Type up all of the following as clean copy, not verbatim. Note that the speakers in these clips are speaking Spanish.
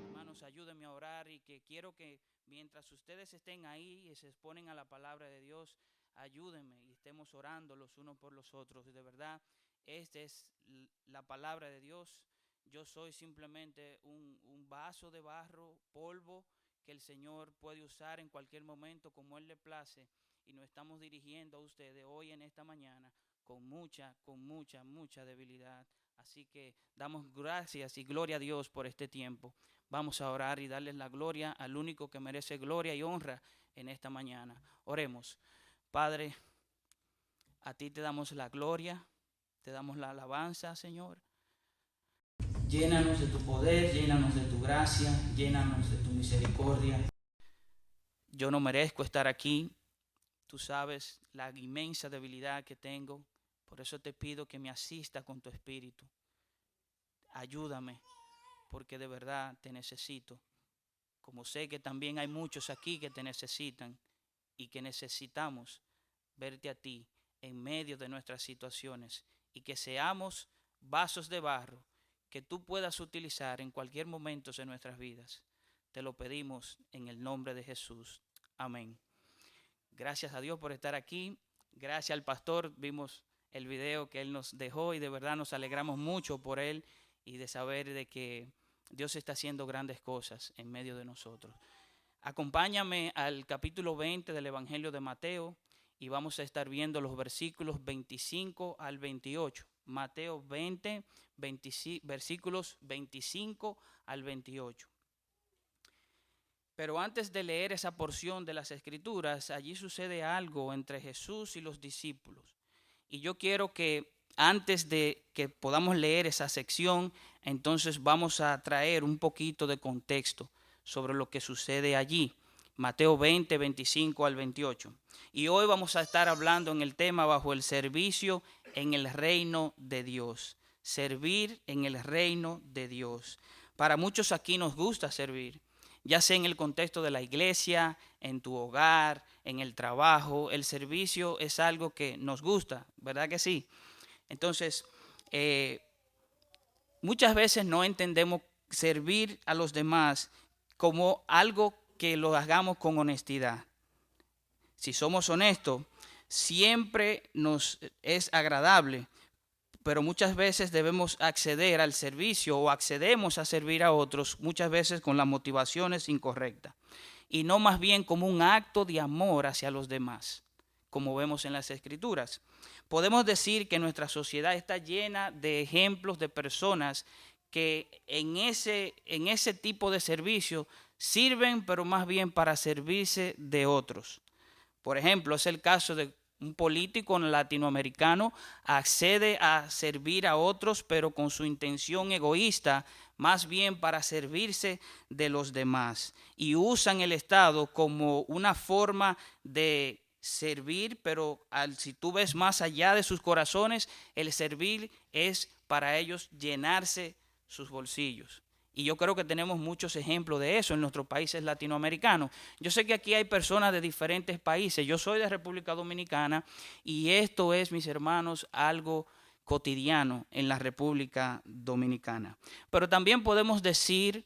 Hermanos, ayúdenme a orar y que quiero que mientras ustedes estén ahí y se exponen a la palabra de Dios, ayúdenme y estemos orando los unos por los otros. De verdad, esta es la palabra de Dios. Yo soy simplemente un vaso de barro, polvo, que el Señor puede usar en cualquier momento como Él le place. Y nos estamos dirigiendo a ustedes hoy en esta mañana con mucha debilidad. Así que damos gracias y gloria a Dios por este tiempo. Vamos a orar y darles la gloria al único que merece gloria y honra en esta mañana. Oremos. Padre, a ti te damos la gloria, te damos la alabanza, Señor. Llénanos de tu poder, llénanos de tu gracia, llénanos de tu misericordia. Yo no merezco estar aquí. Tú sabes la inmensa debilidad que tengo. Por eso te pido que me asista con tu espíritu. Ayúdame, porque de verdad te necesito. Como sé que también hay muchos aquí que te necesitan y que necesitamos verte a ti en medio de nuestras situaciones y que seamos vasos de barro que tú puedas utilizar en cualquier momento de nuestras vidas. Te lo pedimos en el nombre de Jesús. Amén. Gracias a Dios por estar aquí. Gracias al pastor. Vimos el video que él nos dejó y de verdad nos alegramos mucho por él y de saber de que Dios está haciendo grandes cosas en medio de nosotros. Acompáñame al capítulo 20 del Evangelio de Mateo y vamos a estar viendo los versículos 25 al 28. Mateo 20, versículos 25 al 28. Pero antes de leer esa porción de las Escrituras, allí sucede algo entre Jesús y los discípulos. Y yo quiero que antes de que podamos leer esa sección, entonces vamos a traer un poquito de contexto sobre lo que sucede allí. Mateo 20, 25 al 28. Y hoy vamos a estar hablando en el tema bajo el servicio en el reino de Dios. Servir en el reino de Dios. Para muchos aquí nos gusta servir, ya sea en el contexto de la iglesia, en tu hogar, en el trabajo. El servicio es algo que nos gusta, ¿verdad que sí? Entonces, muchas veces no entendemos servir a los demás como algo que lo hagamos con honestidad. Si somos honestos, siempre nos es agradable, pero muchas veces debemos acceder al servicio o accedemos a servir a otros, muchas veces con las motivaciones incorrectas, y no más bien como un acto de amor hacia los demás, como vemos en las Escrituras. Podemos decir que nuestra sociedad está llena de ejemplos de personas que en ese tipo de servicio sirven, pero más bien para servirse de otros. Por ejemplo, es el caso de un político latinoamericano accede a servir a otros, pero con su intención egoísta, más bien para servirse de los demás. Y usan el Estado como una forma de servir, pero si tú ves más allá de sus corazones, el servir es para ellos llenarse sus bolsillos. Y yo creo que tenemos muchos ejemplos de eso en nuestros países latinoamericanos. Yo sé que aquí hay personas de diferentes países. Yo soy de República Dominicana y esto es, mis hermanos, algo cotidiano en la República Dominicana. Pero también podemos decir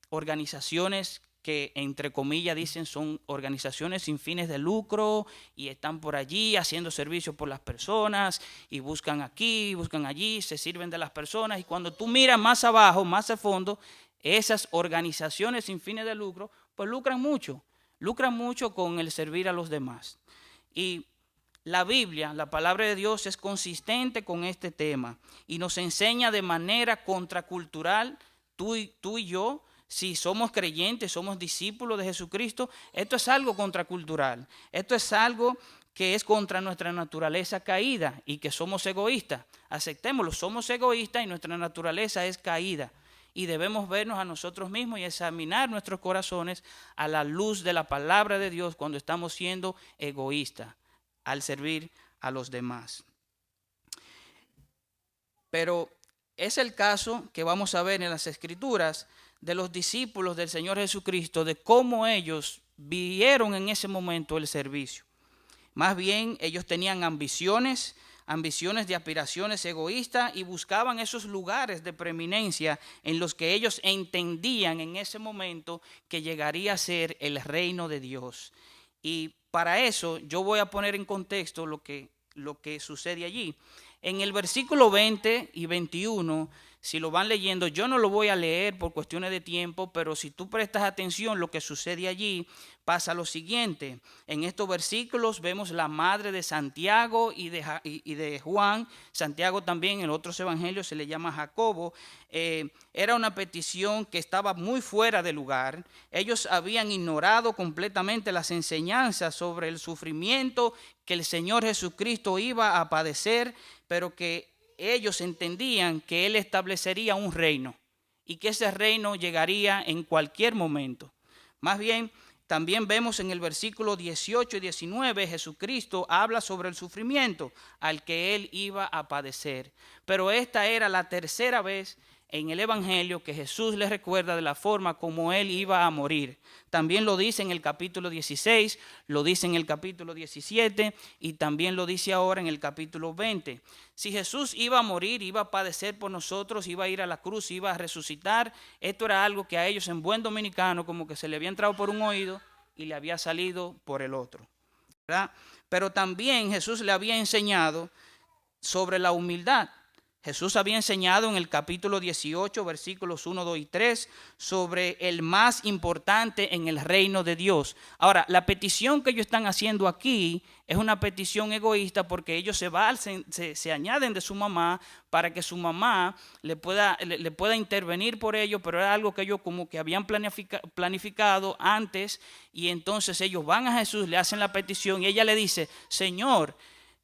organizaciones que entre comillas dicen son organizaciones sin fines de lucro y están por allí haciendo servicio por las personas y buscan aquí, buscan allí, se sirven de las personas, y cuando tú miras más abajo, más a fondo, esas organizaciones sin fines de lucro pues lucran mucho con el servir a los demás. Y la Biblia, la palabra de Dios, es consistente con este tema y nos enseña de manera contracultural, tú y yo. Si somos creyentes, somos discípulos de Jesucristo, esto es algo contracultural. Esto es algo que es contra nuestra naturaleza caída y que somos egoístas. Aceptémoslo, somos egoístas y nuestra naturaleza es caída. Y debemos vernos a nosotros mismos y examinar nuestros corazones a la luz de la palabra de Dios cuando estamos siendo egoístas al servir a los demás. Pero es el caso que vamos a ver en las Escrituras de los discípulos del Señor Jesucristo, de cómo ellos vieron en ese momento el servicio. Más bien ellos tenían ambiciones de aspiraciones egoístas y buscaban esos lugares de preeminencia en los que ellos entendían en ese momento que llegaría a ser el reino de Dios. Y para eso yo voy a poner en contexto lo que sucede allí. En el versículo 20 y 21, si lo van leyendo, yo no lo voy a leer por cuestiones de tiempo, pero si tú prestas atención, lo que sucede allí pasa lo siguiente. En estos versículos vemos la madre de Santiago y de Juan. Santiago también en otros evangelios se le llama Jacobo. Era una petición que estaba muy fuera de lugar. Ellos habían ignorado completamente las enseñanzas sobre el sufrimiento que el Señor Jesucristo iba a padecer, pero que ellos entendían que Él establecería un reino y que ese reino llegaría en cualquier momento. Más bien, también vemos en el versículo 18 y 19, Jesucristo habla sobre el sufrimiento al que Él iba a padecer. Pero esta era la tercera vez en el Evangelio que Jesús les recuerda de la forma como Él iba a morir. También lo dice en el capítulo 16, lo dice en el capítulo 17 y también lo dice ahora en el capítulo 20. Si Jesús iba a morir, iba a padecer por nosotros, iba a ir a la cruz, iba a resucitar, esto era algo que a ellos en buen dominicano como que se le había entrado por un oído y le había salido por el otro, ¿verdad? Pero también Jesús le había enseñado sobre la humildad. Jesús había enseñado en el capítulo 18, versículos 1, 2 y 3, sobre el más importante en el reino de Dios. Ahora, la petición que ellos están haciendo aquí es una petición egoísta porque ellos se añaden de su mamá para que su mamá le pueda intervenir por ellos, pero era algo que ellos como que habían planificado antes, y entonces ellos van a Jesús, le hacen la petición y ella le dice: Señor,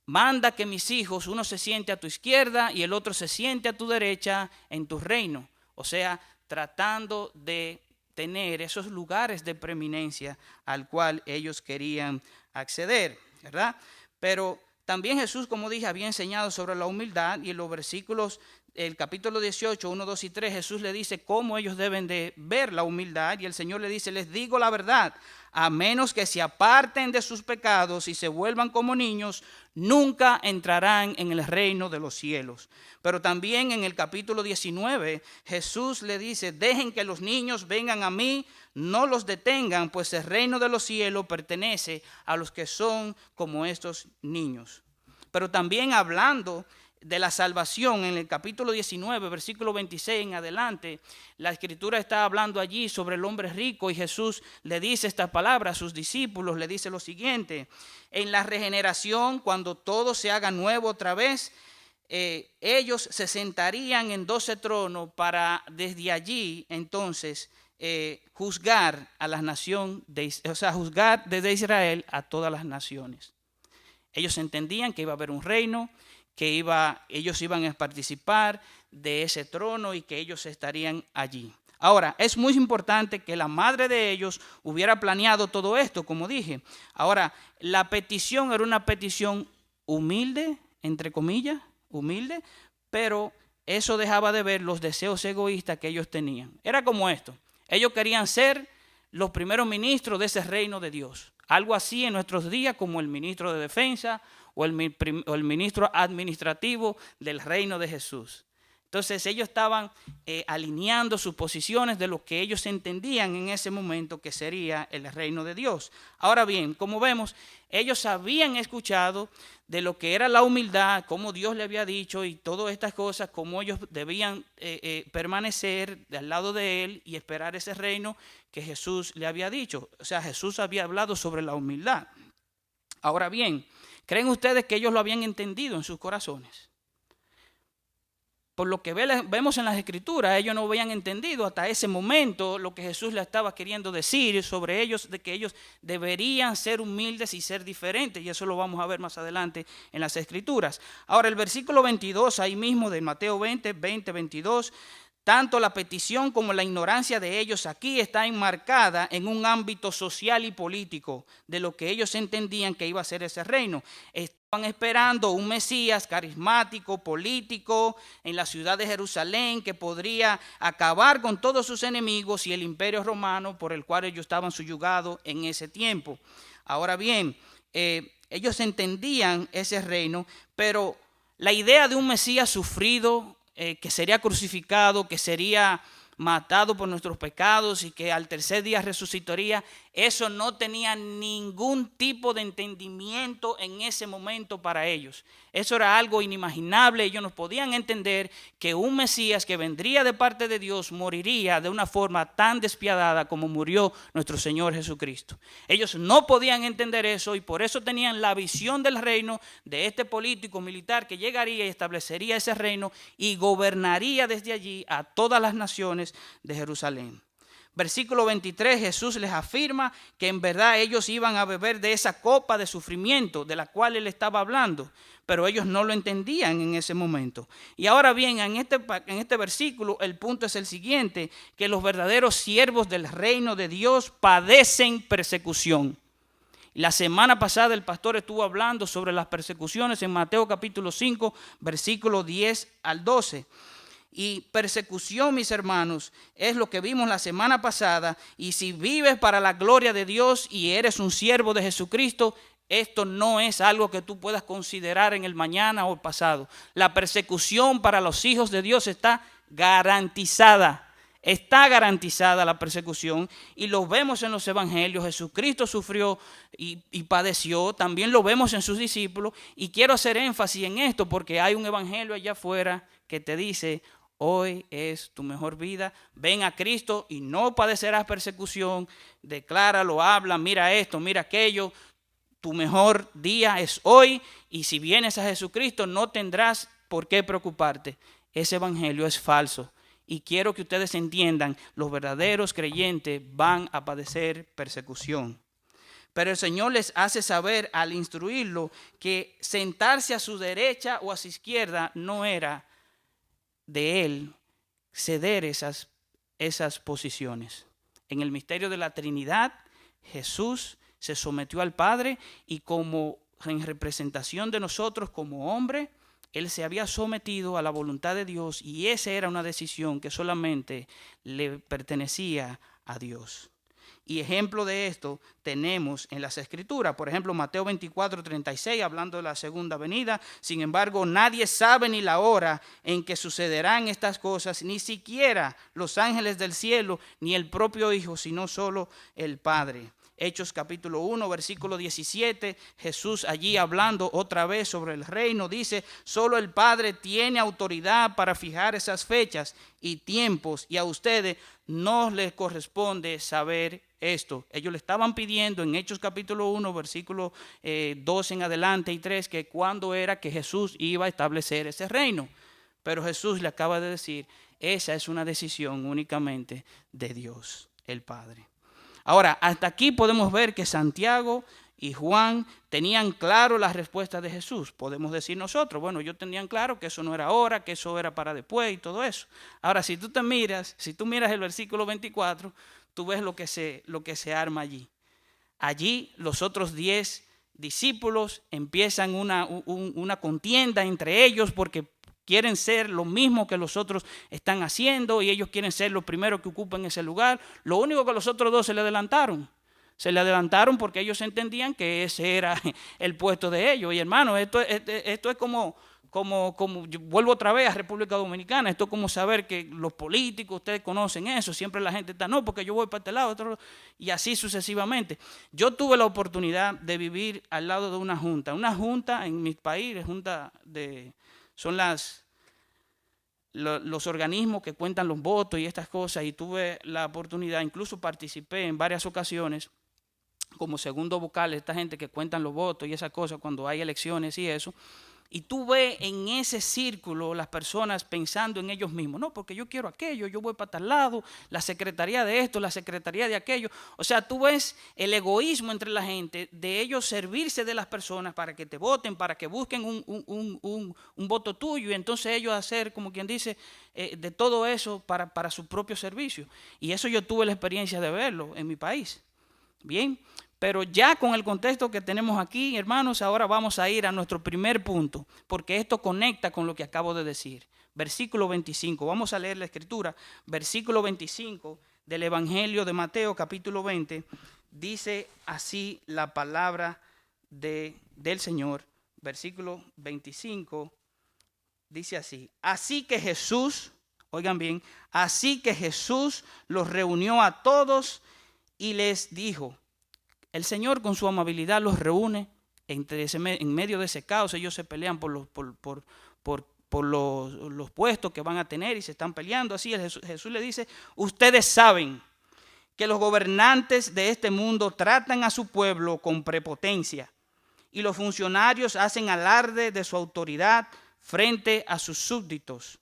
manda que mis hijos, uno se siente a tu izquierda y el otro se siente a tu derecha en tu reino. O sea, tratando de tener esos lugares de preeminencia al cual ellos querían acceder, ¿verdad? Pero también Jesús, como dije, había enseñado sobre la humildad, y en los versículos, el capítulo 18, 1, 2 y 3, Jesús le dice cómo ellos deben de ver la humildad, y el Señor le dice: les digo la verdad, a menos que se aparten de sus pecados y se vuelvan como niños, nunca entrarán en el reino de los cielos. Pero también en el capítulo 19, Jesús le dice: dejen que los niños vengan a mí, no los detengan, pues el reino de los cielos pertenece a los que son como estos niños. Pero también hablando de la salvación, en el capítulo 19, versículo 26 en adelante, la escritura está hablando allí sobre el hombre rico, y Jesús le dice estas palabras a sus discípulos, le dice lo siguiente: en la regeneración, cuando todo se haga nuevo otra vez, ellos se sentarían en 12 tronos para desde allí entonces juzgar a las naciones, juzgar desde Israel a todas las naciones. Ellos entendían que iba a haber un reino, que ellos iban a participar de ese trono y que ellos estarían allí. Ahora, es muy importante que la madre de ellos hubiera planeado todo esto, como dije. Ahora, la petición era una petición humilde, entre comillas, humilde, pero eso dejaba de ver los deseos egoístas que ellos tenían. Era como esto: ellos querían ser los primeros ministros de ese reino de Dios. Algo así en nuestros días como el ministro de Defensa o el ministro administrativo del reino de Jesús. Entonces ellos estaban alineando sus posiciones de lo que ellos entendían en ese momento que sería el reino de Dios. Ahora bien, como vemos, ellos habían escuchado de lo que era la humildad, cómo Dios le había dicho y todas estas cosas, cómo ellos debían permanecer al lado de Él y esperar ese reino que Jesús le había dicho. O sea, Jesús había hablado sobre la humildad. Ahora bien, ¿creen ustedes que ellos lo habían entendido en sus corazones? Por lo que vemos en las Escrituras, ellos no habían entendido hasta ese momento lo que Jesús le estaba queriendo decir sobre ellos, de que ellos deberían ser humildes y ser diferentes, y eso lo vamos a ver más adelante en las Escrituras. Ahora, el versículo 22, ahí mismo de Mateo 20, 22, tanto la petición como la ignorancia de ellos aquí está enmarcada en un ámbito social y político de lo que ellos entendían que iba a ser ese reino. Estaban esperando un Mesías carismático, político, en la ciudad de Jerusalén, que podría acabar con todos sus enemigos y el imperio romano por el cual ellos estaban subyugados en ese tiempo. Ahora bien, ellos entendían ese reino, pero la idea de un Mesías sufrido, que sería crucificado, que sería matado por nuestros pecados y que al tercer día resucitaría, eso no tenía ningún tipo de entendimiento en ese momento para ellos. Eso era algo inimaginable. Ellos no podían entender que un Mesías que vendría de parte de Dios moriría de una forma tan despiadada como murió nuestro Señor Jesucristo. Ellos no podían entender eso y por eso tenían la visión del reino de este político militar que llegaría y establecería ese reino y gobernaría desde allí a todas las naciones de Jerusalén. Versículo 23, Jesús les afirma que en verdad ellos iban a beber de esa copa de sufrimiento de la cual él estaba hablando, pero ellos no lo entendían en ese momento. Y ahora bien, en este versículo el punto es el siguiente, que los verdaderos siervos del reino de Dios padecen persecución. La semana pasada el pastor estuvo hablando sobre las persecuciones en Mateo capítulo 5, versículo 10 al 12. Y persecución, mis hermanos, es lo que vimos la semana pasada. Y si vives para la gloria de Dios y eres un siervo de Jesucristo, esto no es algo que tú puedas considerar en el mañana o el pasado. La persecución para los hijos de Dios está garantizada. Está garantizada la persecución y lo vemos en los evangelios. Jesucristo sufrió y padeció, también lo vemos en sus discípulos. Y quiero hacer énfasis en esto porque hay un evangelio allá afuera que te dice: hoy es tu mejor vida, ven a Cristo y no padecerás persecución. Decláralo, habla, mira esto, mira aquello. Tu mejor día es hoy y si vienes a Jesucristo no tendrás por qué preocuparte. Ese evangelio es falso y quiero que ustedes entiendan, los verdaderos creyentes van a padecer persecución. Pero el Señor les hace saber al instruirlo que sentarse a su derecha o a su izquierda no era de él ceder esas posiciones. En el misterio de la Trinidad, Jesús se sometió al Padre y como en representación de nosotros como hombre, él se había sometido a la voluntad de Dios y esa era una decisión que solamente le pertenecía a Dios. Y ejemplo de esto tenemos en las Escrituras. Por ejemplo, Mateo 24:36, hablando de la segunda venida. Sin embargo, nadie sabe ni la hora en que sucederán estas cosas, ni siquiera los ángeles del cielo, ni el propio Hijo, sino solo el Padre. Hechos capítulo 1, versículo 17, Jesús allí hablando otra vez sobre el reino, dice: solo el Padre tiene autoridad para fijar esas fechas y tiempos, y a ustedes no les corresponde saber esto. Ellos le estaban pidiendo en Hechos capítulo 1, versículo 2 en adelante y 3, que cuándo era que Jesús iba a establecer ese reino. Pero Jesús le acaba de decir, esa es una decisión únicamente de Dios, el Padre. Ahora, hasta aquí podemos ver que Santiago y Juan tenían claro la respuesta de Jesús. Podemos decir nosotros, bueno, ellos tenían claro que eso no era ahora, que eso era para después y todo eso. Ahora, si tú miras el versículo 24, tú ves lo que se arma allí. Allí los otros 10 discípulos empiezan una contienda entre ellos porque quieren ser lo mismo que los otros están haciendo y ellos quieren ser los primeros que ocupen ese lugar. Lo único que los otros 2 se le adelantaron. Se le adelantaron porque ellos entendían que ese era el puesto de ellos. Y hermano, esto es como yo vuelvo otra vez a República Dominicana. Esto es como saber que los políticos, ustedes conocen eso. Siempre la gente está, no, porque yo voy para este lado, y así sucesivamente. Yo tuve la oportunidad de vivir al lado de una junta. Una junta en mi país, son los organismos que cuentan los votos y estas cosas, y tuve la oportunidad, incluso participé en varias ocasiones como segundo vocal de esta gente que cuentan los votos y esas cosas cuando hay elecciones y eso. Y tú ves en ese círculo las personas pensando en ellos mismos. No, porque yo quiero aquello, yo voy para tal lado, la secretaría de esto, la secretaría de aquello. O sea, tú ves el egoísmo entre la gente, de ellos servirse de las personas para que te voten, para que busquen un voto tuyo. Y entonces ellos hacer, como quien dice, de todo eso para su propio servicio. Y eso yo tuve la experiencia de verlo en mi país. Bien, Pero ya con el contexto que tenemos aquí, hermanos, ahora vamos a ir a nuestro primer punto, porque esto conecta con lo que acabo de decir. Versículo 25, vamos a leer la escritura. Versículo 25 del Evangelio de Mateo, capítulo 20, dice así la palabra del Señor. Versículo 25 dice así: así que Jesús, oigan bien, así que Jesús los reunió a todos y les dijo. El Señor con su amabilidad los reúne en medio de ese caos. Ellos se pelean por los puestos que van a tener y se están peleando. Así Jesús le dice: ustedes saben que los gobernantes de este mundo tratan a su pueblo con prepotencia y los funcionarios hacen alarde de su autoridad frente a sus súbditos.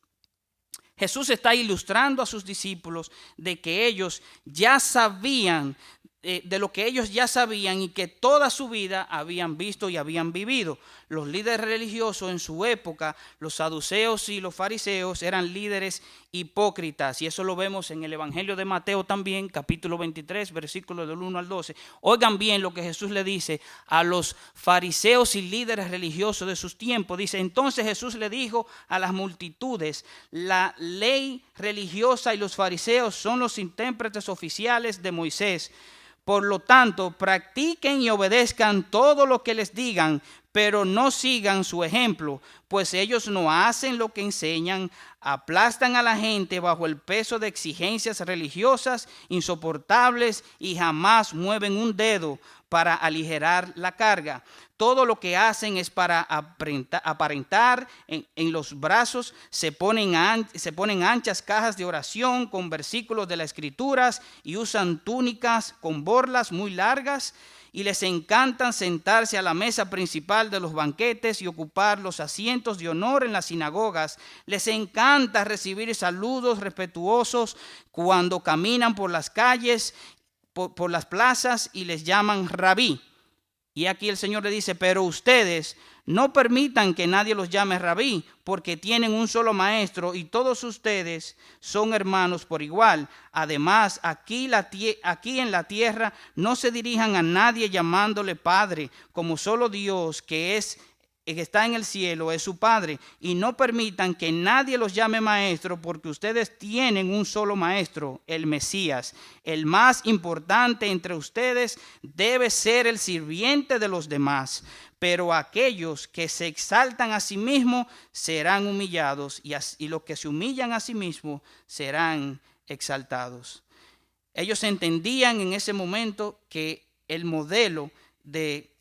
Jesús está ilustrando a sus discípulos de que ellos ya sabían, de lo que ellos ya sabían y que toda su vida habían visto y habían vivido. Los líderes religiosos en su época, los saduceos y los fariseos, eran líderes hipócritas, y eso lo vemos en el Evangelio de Mateo también, capítulo 23, versículos del 1 al 12. Oigan bien lo que Jesús le dice a los fariseos y líderes religiosos de sus tiempos. Dice: entonces Jesús le dijo a las multitudes: la ley religiosa y los fariseos son los intérpretes oficiales de Moisés. Por lo tanto, practiquen y obedezcan todo lo que les digan, pero no sigan su ejemplo, pues ellos no hacen lo que enseñan, aplastan a la gente bajo el peso de exigencias religiosas insoportables y jamás mueven un dedo para aligerar la carga. Todo lo que hacen es para aparentar en los brazos. Se ponen anchas cajas de oración con versículos de las Escrituras y usan túnicas con borlas muy largas. Y les encanta sentarse a la mesa principal de los banquetes y ocupar los asientos de honor en las sinagogas. Les encanta recibir saludos respetuosos cuando caminan por las calles, por las plazas, y les llaman rabí. Y aquí el Señor le dice: pero ustedes no permitan que nadie los llame rabí, porque tienen un solo maestro y todos ustedes son hermanos por igual. Además, aquí en la tierra no se dirijan a nadie llamándole Padre, como solo Dios, que está en el cielo, es su Padre. Y no permitan que nadie los llame maestro, porque ustedes tienen un solo maestro, el Mesías. El más importante entre ustedes debe ser el sirviente de los demás. Pero aquellos que se exaltan a sí mismos serán humillados, y los que se humillan a sí mismos serán exaltados. Ellos entendían en ese momento que el modelo de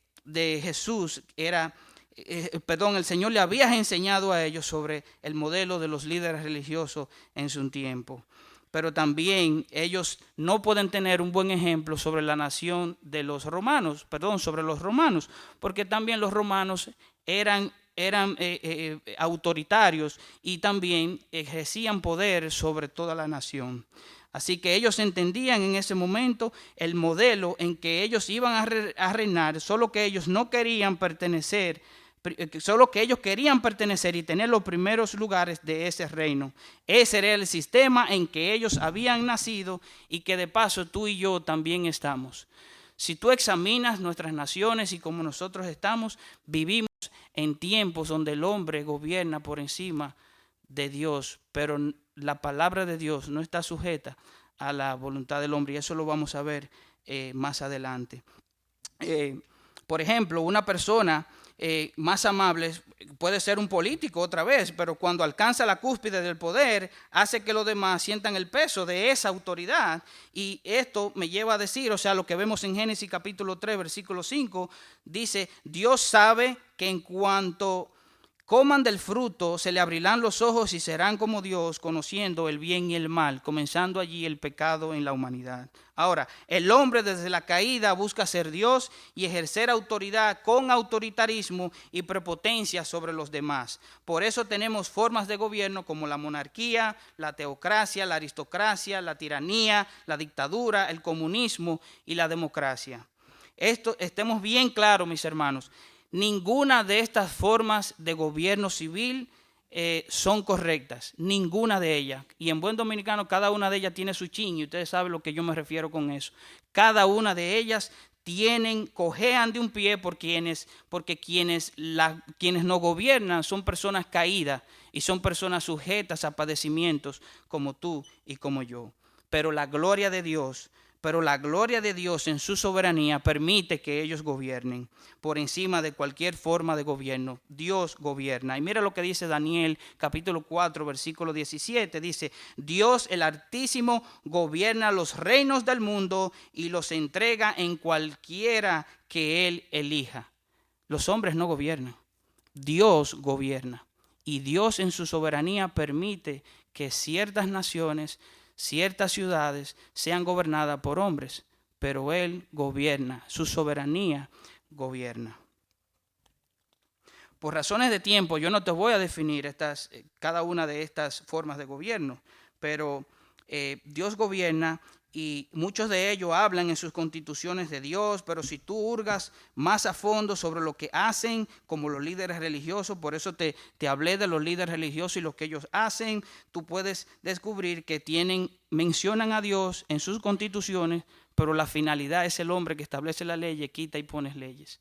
Jesús era... el Señor le había enseñado a ellos sobre el modelo de los líderes religiosos en su tiempo. Pero también ellos no pueden tener un buen ejemplo sobre la nación de los romanos, sobre los romanos, porque también los romanos eran autoritarios y también ejercían poder sobre toda la nación. Así que ellos entendían en ese momento el modelo en que ellos iban a reinar, solo que ellos no querían pertenecer, solo que ellos querían pertenecer y tener los primeros lugares de ese reino. Ese era el sistema en que ellos habían nacido y que de paso tú y yo también estamos. Si tú examinas nuestras naciones y como nosotros estamos, vivimos en tiempos donde el hombre gobierna por encima de Dios, pero la palabra de Dios no está sujeta a la voluntad del hombre, y eso lo vamos a ver más adelante. Por ejemplo, una persona más amable puede ser un político otra vez, pero cuando alcanza la cúspide del poder, hace que los demás sientan el peso de esa autoridad. Y esto me lleva a decir, o sea, lo que vemos en Génesis capítulo 3, versículo 5, dice: Dios sabe que en cuanto coman del fruto, se le abrirán los ojos y serán como Dios, conociendo el bien y el mal, comenzando allí el pecado en la humanidad. Ahora, el hombre desde la caída busca ser Dios y ejercer autoridad con autoritarismo y prepotencia sobre los demás. Por eso tenemos formas de gobierno como la monarquía, la teocracia, la aristocracia, la tiranía, la dictadura, el comunismo y la democracia. Estemos bien claros, mis hermanos. Ninguna de estas formas de gobierno civil son correctas, ninguna de ellas. Y en buen dominicano, cada una de ellas tiene su chin, y ustedes saben lo que yo me refiero con eso. Cada una de ellas cojean de un pie porque quienes nos gobiernan son personas caídas y son personas sujetas a padecimientos como tú y como yo. Pero la gloria de Dios en su soberanía permite que ellos gobiernen por encima de cualquier forma de gobierno. Dios gobierna. Y mira lo que dice Daniel capítulo 4 versículo 17. Dice: Dios el Altísimo gobierna los reinos del mundo y los entrega en cualquiera que Él elija. Los hombres no gobiernan. Dios gobierna. Y Dios en su soberanía permite que ciertas naciones, ciertas ciudades sean gobernadas por hombres, pero Él gobierna, su soberanía gobierna. Por razones de tiempo, yo no te voy a definir cada una de estas formas de gobierno, pero Dios gobierna y muchos de ellos hablan en sus constituciones de Dios, pero si tú hurgas más a fondo sobre lo que hacen como los líderes religiosos, por eso te hablé de los líderes religiosos y lo que ellos hacen, tú puedes descubrir que mencionan a Dios en sus constituciones, pero la finalidad es el hombre que establece la ley, quita y pone leyes.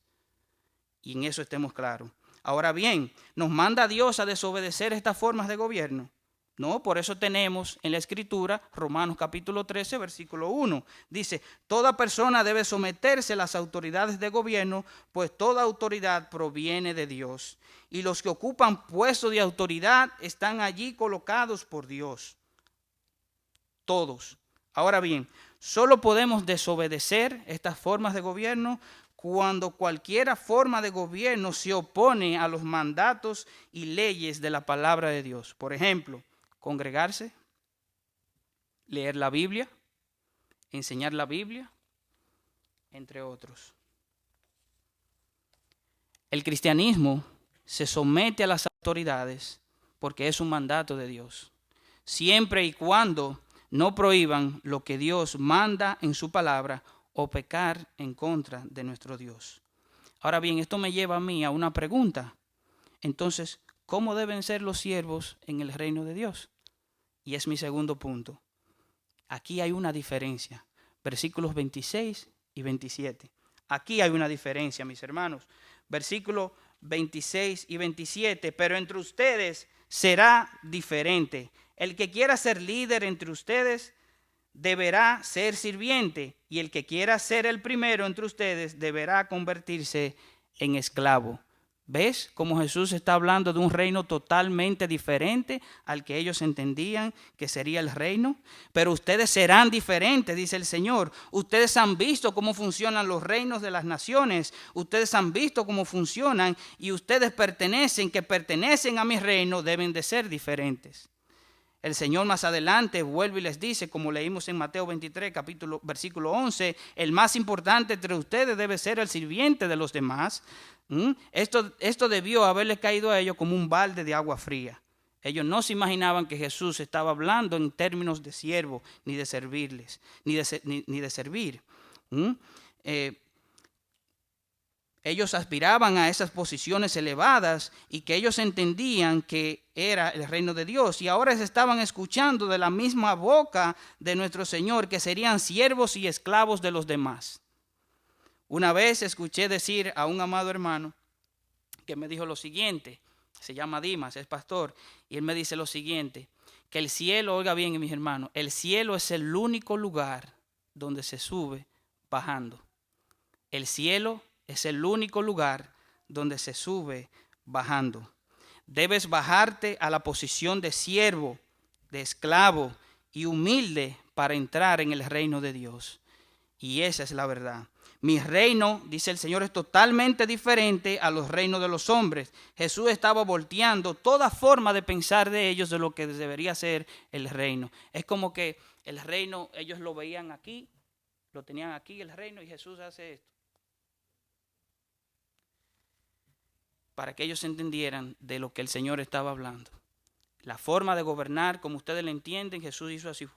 Y en eso estemos claros. Ahora bien, ¿nos manda Dios a desobedecer estas formas de gobierno? No, por eso tenemos en la Escritura, Romanos capítulo 13, versículo 1. Dice: toda persona debe someterse a las autoridades de gobierno, pues toda autoridad proviene de Dios. Y los que ocupan puestos de autoridad están allí colocados por Dios. Todos. Ahora bien, solo podemos desobedecer estas formas de gobierno cuando cualquier forma de gobierno se opone a los mandatos y leyes de la palabra de Dios. Por ejemplo, congregarse, leer la Biblia, enseñar la Biblia, entre otros. El cristianismo se somete a las autoridades porque es un mandato de Dios, siempre y cuando no prohíban lo que Dios manda en su palabra o pecar en contra de nuestro Dios. Ahora bien, esto me lleva a mí a una pregunta. Entonces, ¿cómo deben ser los siervos en el reino de Dios? Y es mi segundo punto. Aquí hay una diferencia. Versículos 26 y 27. Aquí hay una diferencia, mis hermanos. Versículos 26 y 27. Pero entre ustedes será diferente. El que quiera ser líder entre ustedes deberá ser sirviente. Y el que quiera ser el primero entre ustedes deberá convertirse en esclavo. ¿Ves cómo Jesús está hablando de un reino totalmente diferente al que ellos entendían que sería el reino? Pero ustedes serán diferentes, dice el Señor. Ustedes han visto cómo funcionan los reinos de las naciones. Ustedes han visto cómo funcionan y ustedes pertenecen a mi reino, deben de ser diferentes. El Señor más adelante vuelve y les dice, como leímos en Mateo 23, versículo 11, el más importante entre ustedes debe ser el sirviente de los demás. Esto debió haberle caído a ellos como un balde de agua fría. Ellos no se imaginaban que Jesús estaba hablando en términos de siervo, ni de servirles, ni de servir. Ellos aspiraban a esas posiciones elevadas y que ellos entendían que era el reino de Dios. Y ahora se estaban escuchando de la misma boca de nuestro Señor que serían siervos y esclavos de los demás. Una vez escuché decir a un amado hermano que me dijo lo siguiente, se llama Dimas, es pastor, y él me dice lo siguiente, que el cielo, oiga bien mis hermanos, el cielo es el único lugar donde se sube bajando. El cielo es el único lugar donde se sube bajando. Debes bajarte a la posición de siervo, de esclavo y humilde para entrar en el reino de Dios. Y esa es la verdad. Mi reino, dice el Señor, es totalmente diferente a los reinos de los hombres. Jesús estaba volteando toda forma de pensar de ellos de lo que debería ser el reino. Es como que el reino, ellos lo veían aquí, lo tenían aquí el reino y Jesús hace esto. Para que ellos entendieran de lo que el Señor estaba hablando. La forma de gobernar, como ustedes lo entienden, Jesús hizo así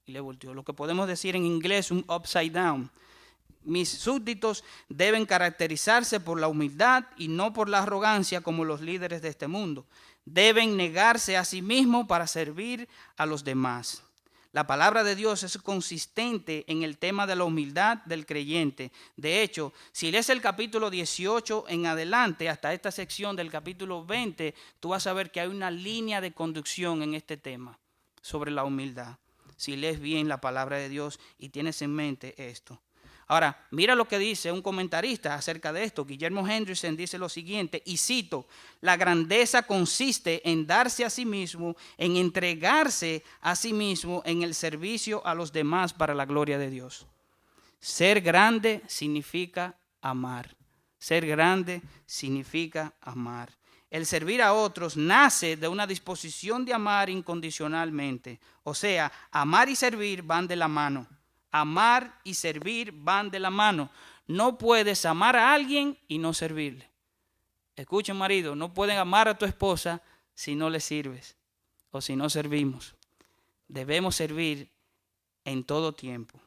y le volteó. Lo que podemos decir en inglés, un upside down. Mis súbditos deben caracterizarse por la humildad y no por la arrogancia como los líderes de este mundo. Deben negarse a sí mismos para servir a los demás. La palabra de Dios es consistente en el tema de la humildad del creyente. De hecho, si lees el capítulo 18 en adelante, hasta esta sección del capítulo 20, tú vas a ver que hay una línea de conducción en este tema sobre la humildad. Si lees bien la palabra de Dios y tienes en mente esto. Ahora, mira lo que dice un comentarista acerca de esto. Guillermo Hendrickson dice lo siguiente, y cito: la grandeza consiste en darse a sí mismo, en entregarse a sí mismo en el servicio a los demás para la gloria de Dios. Ser grande significa amar. Ser grande significa amar. El servir a otros nace de una disposición de amar incondicionalmente. O sea, amar y servir van de la mano. Amar y servir van de la mano. No puedes amar a alguien y no servirle. Escuchen, marido, no pueden amar a tu esposa si no le sirves o si no servimos. Debemos servir en todo tiempo.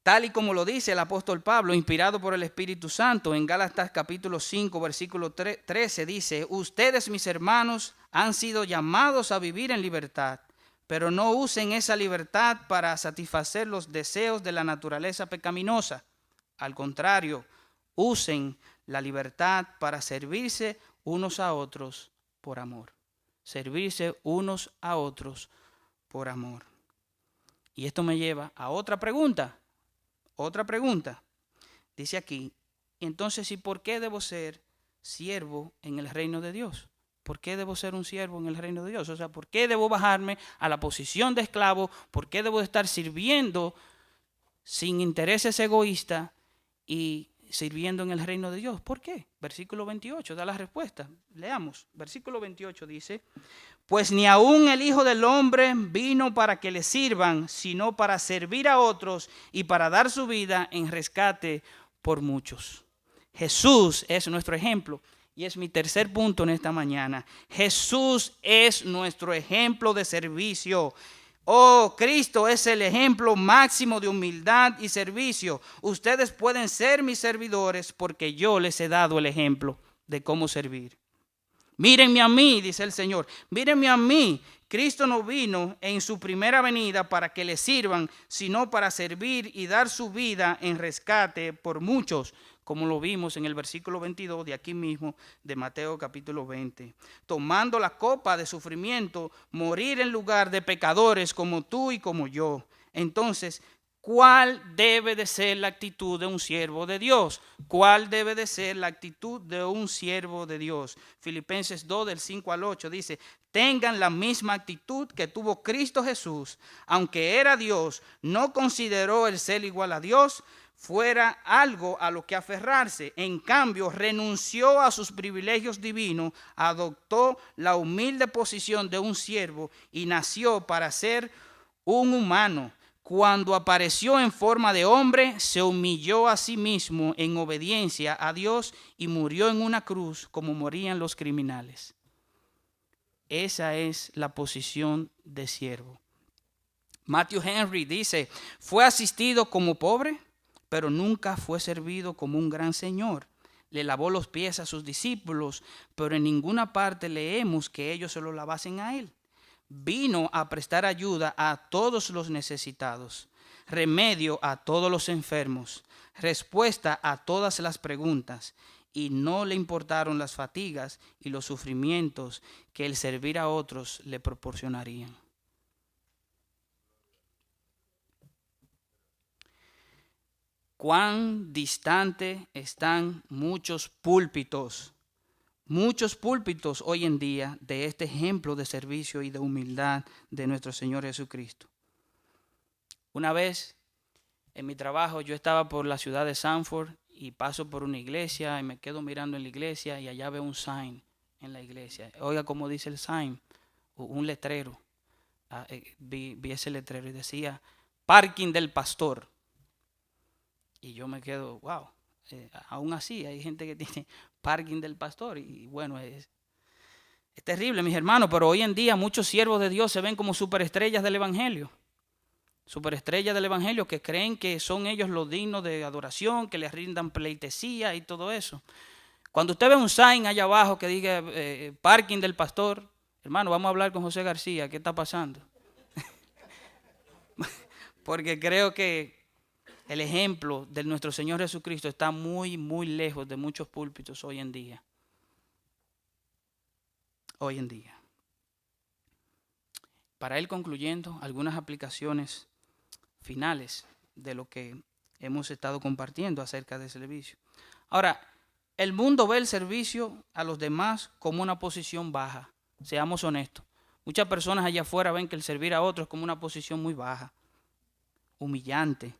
Tal y como lo dice el apóstol Pablo, inspirado por el Espíritu Santo, en Gálatas capítulo 5, versículo 13, dice: ustedes, mis hermanos, han sido llamados a vivir en libertad, pero no usen esa libertad para satisfacer los deseos de la naturaleza pecaminosa. Al contrario, usen la libertad para servirse unos a otros por amor. Servirse unos a otros por amor. Y esto me lleva a otra pregunta. Otra pregunta. Dice aquí, entonces, ¿y por qué debo ser siervo en el reino de Dios? ¿Por qué debo ser un siervo en el reino de Dios? O sea, ¿por qué debo bajarme a la posición de esclavo? ¿Por qué debo estar sirviendo sin intereses egoístas y sirviendo en el reino de Dios? ¿Por qué? Versículo 28 da la respuesta. Leamos. Versículo 28 dice: pues ni aun el Hijo del Hombre vino para que le sirvan, sino para servir a otros y para dar su vida en rescate por muchos. Jesús es nuestro ejemplo. Y es mi tercer punto en esta mañana. Jesús es nuestro ejemplo de servicio. Oh, Cristo es el ejemplo máximo de humildad y servicio. Ustedes pueden ser mis servidores porque yo les he dado el ejemplo de cómo servir. Mírenme a mí, dice el Señor. Mírenme a mí. Cristo no vino en su primera venida para que le sirvan, sino para servir y dar su vida en rescate por muchos, como lo vimos en el versículo 22 de aquí mismo de Mateo capítulo 20. Tomando la copa de sufrimiento, morir en lugar de pecadores como tú y como yo. Entonces, ¿cuál debe de ser la actitud de un siervo de Dios? ¿Cuál debe de ser la actitud de un siervo de Dios? Filipenses 2 del 5 al 8 dice: tengan la misma actitud que tuvo Cristo Jesús. Aunque era Dios, no consideró el ser igual a Dios fuera algo a lo que aferrarse. En cambio, renunció a sus privilegios divinos, adoptó la humilde posición de un siervo y nació para ser un humano. Cuando apareció en forma de hombre, se humilló a sí mismo en obediencia a Dios y murió en una cruz como morían los criminales. Esa es la posición de siervo. Matthew Henry dice: fue asistido como pobre, pero nunca fue servido como un gran señor. Le lavó los pies a sus discípulos, pero en ninguna parte leemos que ellos se lo lavasen a él. Vino a prestar ayuda a todos los necesitados, remedio a todos los enfermos, respuesta a todas las preguntas, y no le importaron las fatigas y los sufrimientos que el servir a otros le proporcionarían. ¿Cuán distante están muchos púlpitos hoy en día de este ejemplo de servicio y de humildad de nuestro Señor Jesucristo? Una vez en mi trabajo yo estaba por la ciudad de Sanford y paso por una iglesia y me quedo mirando en la iglesia y allá veo un sign en la iglesia. Oiga cómo dice el sign, un letrero. Vi ese letrero y decía: parking del pastor. Y yo me quedo, wow, aún así hay gente que tiene parking del pastor. Y bueno, es terrible, mis hermanos, pero hoy en día muchos siervos de Dios se ven como superestrellas del evangelio. Superestrellas del evangelio que creen que son ellos los dignos de adoración, que les rindan pleitesía y todo eso. Cuando usted ve un sign allá abajo que diga parking del pastor, Hermano, vamos a hablar con José García, ¿qué está pasando? Porque creo que el ejemplo de nuestro Señor Jesucristo está muy, muy lejos de muchos púlpitos hoy en día. Hoy en día. Para ir concluyendo, algunas aplicaciones finales de lo que hemos estado compartiendo acerca del servicio. Ahora, el mundo ve el servicio a los demás como una posición baja. Seamos honestos. Muchas personas allá afuera ven que el servir a otros es como una posición muy baja, humillante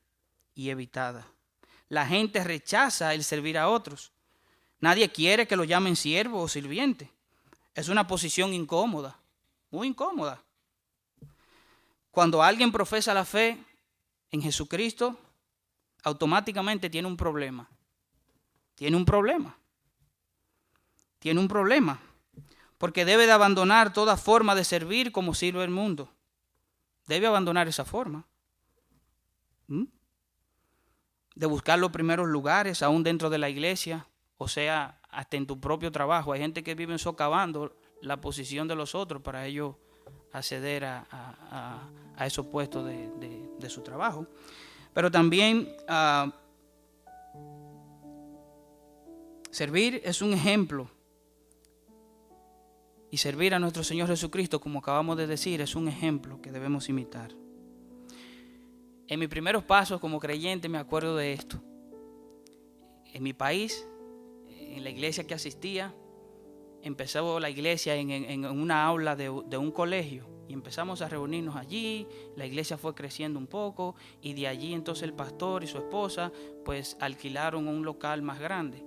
y evitada. La gente rechaza el servir a otros. Nadie quiere que lo llamen siervo o sirviente. Es una posición incómoda, muy incómoda. Cuando alguien profesa la fe en Jesucristo, automáticamente tiene un problema. Tiene un problema. Tiene un problema. Porque debe de abandonar toda forma de servir como sirve el mundo. Debe abandonar esa forma. De buscar los primeros lugares, aún dentro de la iglesia, o sea, hasta en tu propio trabajo. Hay gente que vive socavando la posición de los otros para ellos acceder a esos puestos de su trabajo. Pero también servir es un ejemplo. Y servir a nuestro Señor Jesucristo, como acabamos de decir, es un ejemplo que debemos imitar. En mis primeros pasos como creyente me acuerdo de esto. En mi país, en la iglesia que asistía, empezó la iglesia en una aula de un colegio y empezamos a reunirnos allí. La iglesia fue creciendo un poco y de allí entonces el pastor y su esposa pues alquilaron un local más grande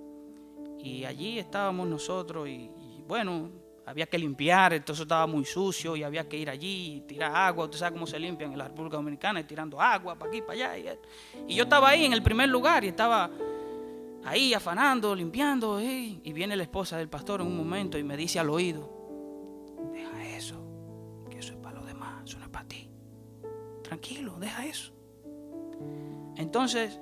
y allí estábamos nosotros y bueno, había que limpiar, entonces estaba muy sucio y había que ir allí y tirar agua. Usted sabe cómo se limpian en la República Dominicana, tirando agua para aquí, para allá. Y yo estaba ahí en el primer lugar y estaba ahí afanando, limpiando. Y viene la esposa del pastor en un momento y me dice al oído: deja eso, que eso es para los demás, eso no es para ti. Tranquilo, deja eso. Entonces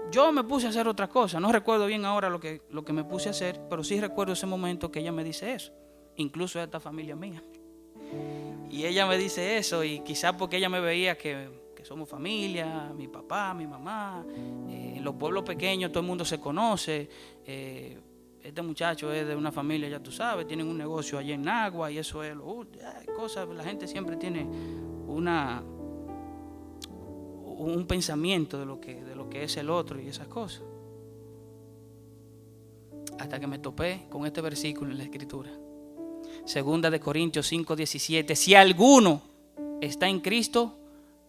yo me puse a hacer otra cosa. No recuerdo bien ahora lo que me puse a hacer, pero sí recuerdo ese momento que ella me dice eso. Incluso esta familia mía. Y ella me dice eso, y quizás porque ella me veía que somos familia, mi papá, mi mamá, en los pueblos pequeños todo el mundo se conoce. Este muchacho es de una familia, ya tú sabes, tienen un negocio allá en Nagua y eso es cosas. La gente siempre tiene un pensamiento de lo que es el otro y esas cosas. Hasta que me topé con este versículo en la Escritura. Segunda de Corintios 5:17. Si alguno está en Cristo,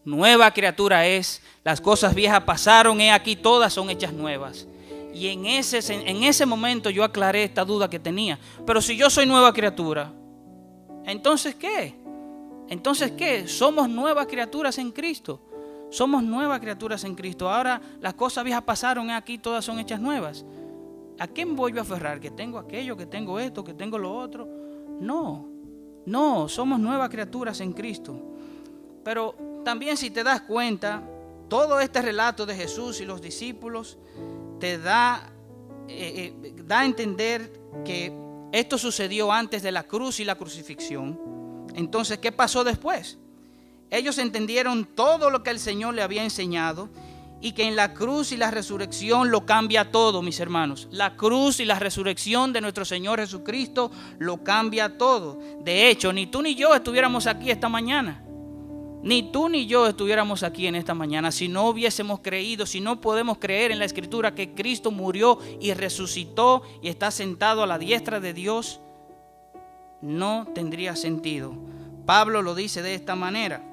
nueva criatura es. Las cosas viejas pasaron, he aquí todas son hechas nuevas. Y en ese momento yo aclaré esta duda que tenía. Pero si yo soy nueva criatura, ¿entonces qué? ¿Entonces qué? Somos nuevas criaturas en Cristo. Somos nuevas criaturas en Cristo. Ahora las cosas viejas pasaron, he aquí todas son hechas nuevas. ¿A qué me voy a aferrar? ¿Que tengo aquello, que tengo esto, que tengo lo otro? No, somos nuevas criaturas en Cristo. Pero también, si te das cuenta, todo este relato de Jesús y los discípulos te da a entender que esto sucedió antes de la cruz y la crucifixión. Entonces, ¿qué pasó después? Ellos entendieron todo lo que el Señor le había enseñado y que en la cruz y la resurrección lo cambia todo, mis hermanos. La cruz y la resurrección de nuestro Señor Jesucristo lo cambia todo. De hecho, ni tú ni yo estuviéramos aquí esta mañana. Ni tú ni yo estuviéramos aquí en esta mañana si no hubiésemos creído, si no podemos creer en la Escritura que Cristo murió y resucitó y está sentado a la diestra de Dios. No tendría sentido. Pablo lo dice de esta manera.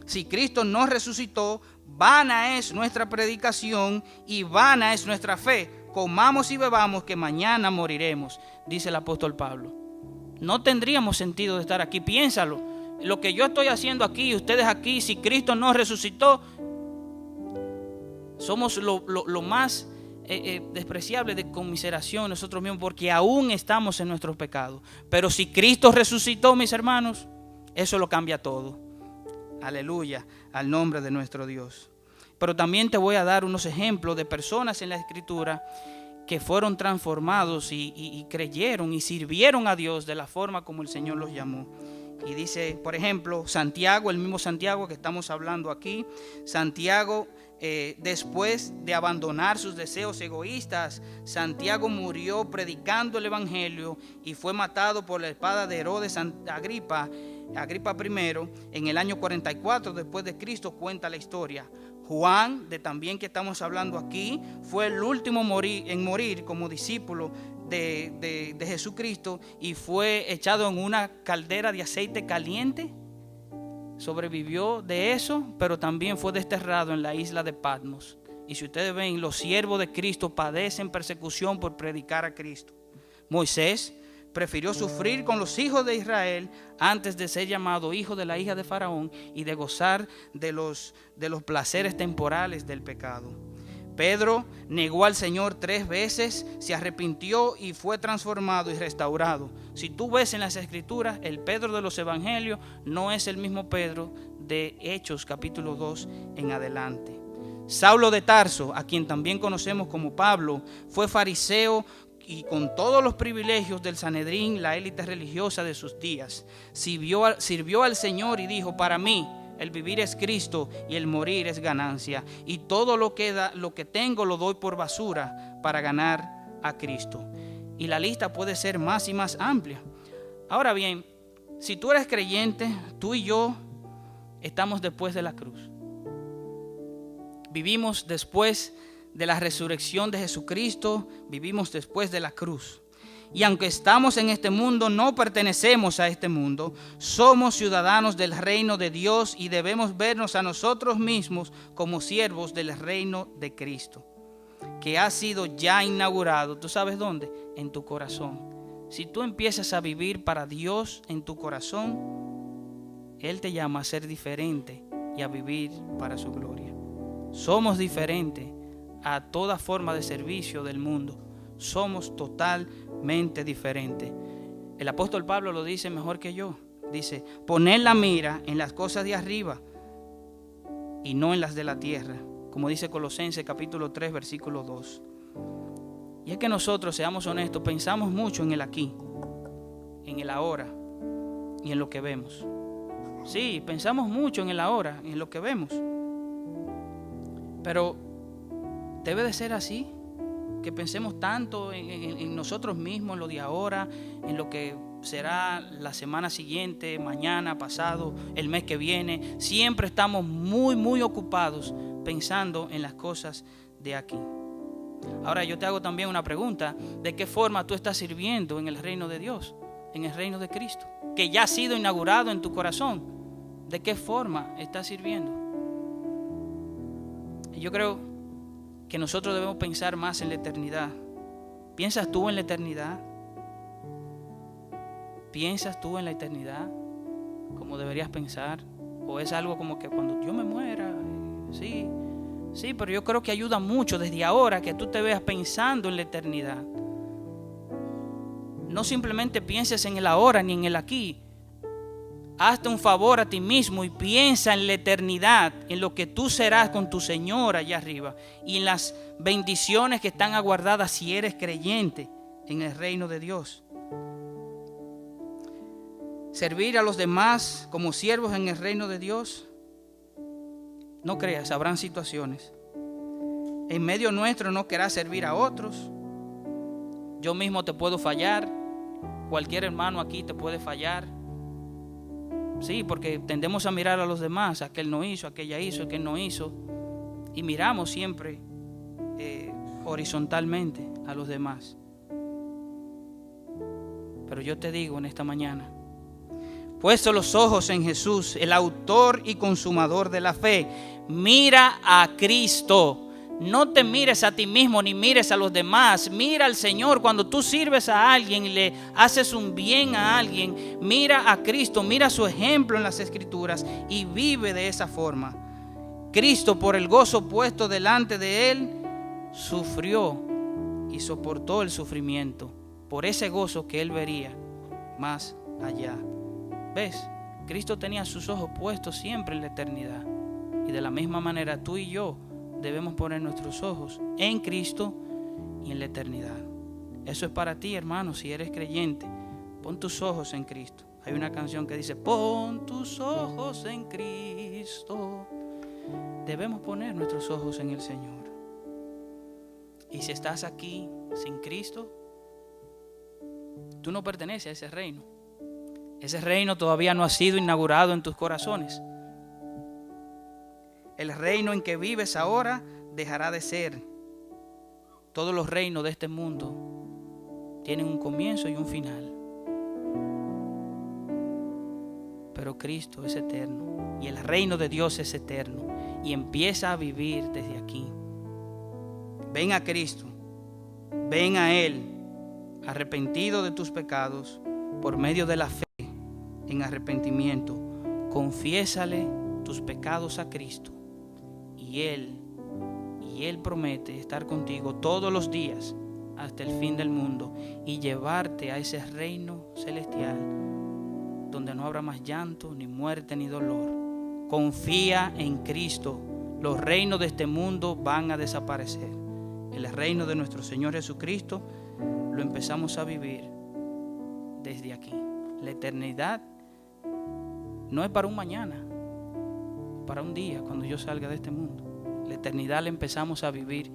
Si Cristo no resucitó, vana es nuestra predicación y vana es nuestra fe. Comamos y bebamos que mañana moriremos, dice el apóstol Pablo. No tendríamos sentido de estar aquí. Piénsalo. Lo que yo estoy haciendo aquí, ustedes aquí, si Cristo no resucitó, somos lo más despreciable de conmiseración nosotros mismos, porque aún estamos en nuestros pecados. Pero si Cristo resucitó, mis hermanos, eso lo cambia todo. Aleluya, al nombre de nuestro Dios. Pero también te voy a dar unos ejemplos de personas en la Escritura que fueron transformados y creyeron y sirvieron a Dios de la forma como el Señor los llamó. Y dice, por ejemplo, Santiago, el mismo Santiago que estamos hablando aquí. Santiago, después de abandonar sus deseos egoístas, Santiago murió predicando el evangelio y fue matado por la espada de Herodes Agripa I en el año 44 después de Cristo, cuenta la historia. Juan, de también que estamos hablando aquí, fue el último en morir como discípulo de Jesucristo y fue echado en una caldera de aceite caliente. Sobrevivió de eso, pero también fue desterrado en la isla de Patmos. Y si ustedes ven, los siervos de Cristo padecen persecución por predicar a Cristo. Moisés prefirió sufrir con los hijos de Israel antes de ser llamado hijo de la hija de Faraón y de gozar de los placeres temporales del pecado. Pedro negó al Señor 3 veces, se arrepintió y fue transformado y restaurado. Si tú ves en las Escrituras, el Pedro de los Evangelios no es el mismo Pedro de Hechos capítulo 2 en adelante. Saulo de Tarso, a quien también conocemos como Pablo, fue fariseo y con todos los privilegios del Sanedrín, la élite religiosa de sus días. Sirvió al Señor y dijo: para mí el vivir es Cristo y el morir es ganancia. Y todo lo que tengo lo doy por basura para ganar a Cristo. Y la lista puede ser más y más amplia. Ahora bien, si tú eres creyente, tú y yo estamos después de la cruz. Vivimos después de la resurrección de Jesucristo, vivimos después de la cruz. Y aunque estamos en este mundo, no pertenecemos a este mundo. Somos ciudadanos del reino de Dios y debemos vernos a nosotros mismos como siervos del reino de Cristo, que ha sido ya inaugurado. ¿Tú sabes dónde? En tu corazón. Si tú empiezas a vivir para Dios en tu corazón, Él te llama a ser diferente y a vivir para su gloria. Somos diferentes a toda forma de servicio del mundo. Somos totalmente diferentes. El apóstol Pablo lo dice mejor que yo. Dice: poned la mira en las cosas de arriba y no en las de la tierra, como dice Colosenses capítulo 3 versículo 2. Y es que nosotros, seamos honestos, pensamos mucho en el aquí, en el ahora y en lo que vemos. Sí, pensamos mucho en el ahora, en lo que vemos. Pero debe de ser así, que pensemos tanto en nosotros mismos, en lo de ahora, en lo que será la semana siguiente, mañana, pasado, el mes que viene. Siempre estamos muy ocupados pensando en las cosas de aquí. Ahora yo te hago también una pregunta: ¿de qué forma tú estás sirviendo en el reino de Dios, en el reino de Cristo, que ya ha sido inaugurado en tu corazón? ¿De qué forma estás sirviendo? Yo creo que nosotros debemos pensar más en la eternidad. ¿Piensas tú en la eternidad? ¿Piensas tú en la eternidad como deberías pensar? ¿O es algo como que cuando yo me muera? Sí, pero yo creo que ayuda mucho desde ahora que tú te veas pensando en la eternidad. No simplemente pienses en el ahora ni en el aquí. Hazte un favor a ti mismo y piensa en la eternidad, en lo que tú serás con tu Señor allá arriba y en las bendiciones que están aguardadas si eres creyente en el reino de Dios. Servir a los demás como siervos en el reino de Dios. No creas, habrán situaciones. En medio nuestro no querrás servir a otros. Yo mismo te puedo fallar. Cualquier hermano aquí te puede fallar. Sí, porque tendemos a mirar a los demás, aquel no hizo, aquella hizo, aquel no hizo, y miramos siempre horizontalmente a los demás. Pero yo te digo en esta mañana, puesto los ojos en Jesús, el autor y consumador de la fe, mira a Cristo. No te mires a ti mismo ni mires a los demás. Mira al Señor. Cuando tú sirves a alguien y le haces un bien a alguien, mira a Cristo, mira su ejemplo en las Escrituras y vive de esa forma. Cristo, por el gozo puesto delante de Él, sufrió y soportó el sufrimiento por ese gozo que Él vería más allá. ¿Ves? Cristo tenía sus ojos puestos siempre en la eternidad. Y de la misma manera tú y yo debemos poner nuestros ojos en Cristo y en la eternidad. Eso es para ti, hermano, si eres creyente. Pon tus ojos en Cristo. Hay una canción que dice: pon tus ojos en Cristo. Debemos poner nuestros ojos en el Señor. Y si estás aquí sin Cristo, tú no perteneces a ese reino. Ese reino todavía no ha sido inaugurado en tus corazones. El reino en que vives ahora dejará de ser. Todos los reinos de este mundo tienen un comienzo y un final. Pero Cristo es eterno y el reino de Dios es eterno y empieza a vivir desde aquí. Ven a Cristo, ven a Él, arrepentido de tus pecados por medio de la fe en arrepentimiento. Confiésale tus pecados a Cristo y Él promete estar contigo todos los días hasta el fin del mundo y llevarte a ese reino celestial donde no habrá más llanto, ni muerte, ni dolor. Confía en Cristo. Los reinos de este mundo van a desaparecer. El reino de nuestro Señor Jesucristo lo empezamos a vivir desde aquí. La eternidad no es para un mañana, para un día cuando yo salga de este mundo. La eternidad la empezamos a vivir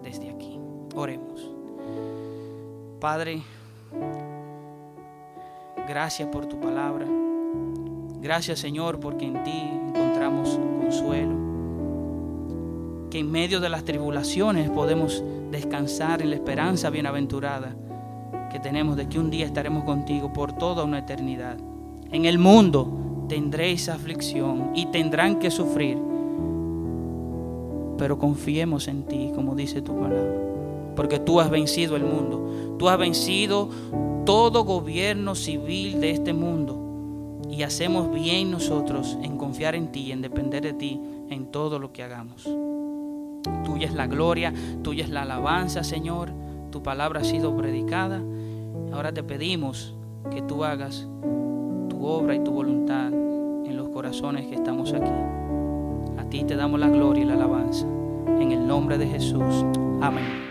desde aquí. Oremos. Padre, gracias por tu palabra. Gracias, Señor, porque en ti encontramos consuelo. Que en medio de las tribulaciones podemos descansar en la esperanza bienaventurada que tenemos de que un día estaremos contigo por toda una eternidad. En el mundo tendréis aflicción y tendrán que sufrir, pero confiemos en ti, como dice tu palabra, porque tú has vencido el mundo. Tú has vencido todo gobierno civil de este mundo y hacemos bien nosotros en confiar en ti, en depender de ti en todo lo que hagamos. Tuya es la gloria, tuya es la alabanza, Señor. Tu palabra ha sido predicada. Ahora te pedimos que tú hagas tu obra y tu voluntad en los corazones que estamos aquí. A ti te damos la gloria y la alabanza. En el nombre de Jesús. Amén.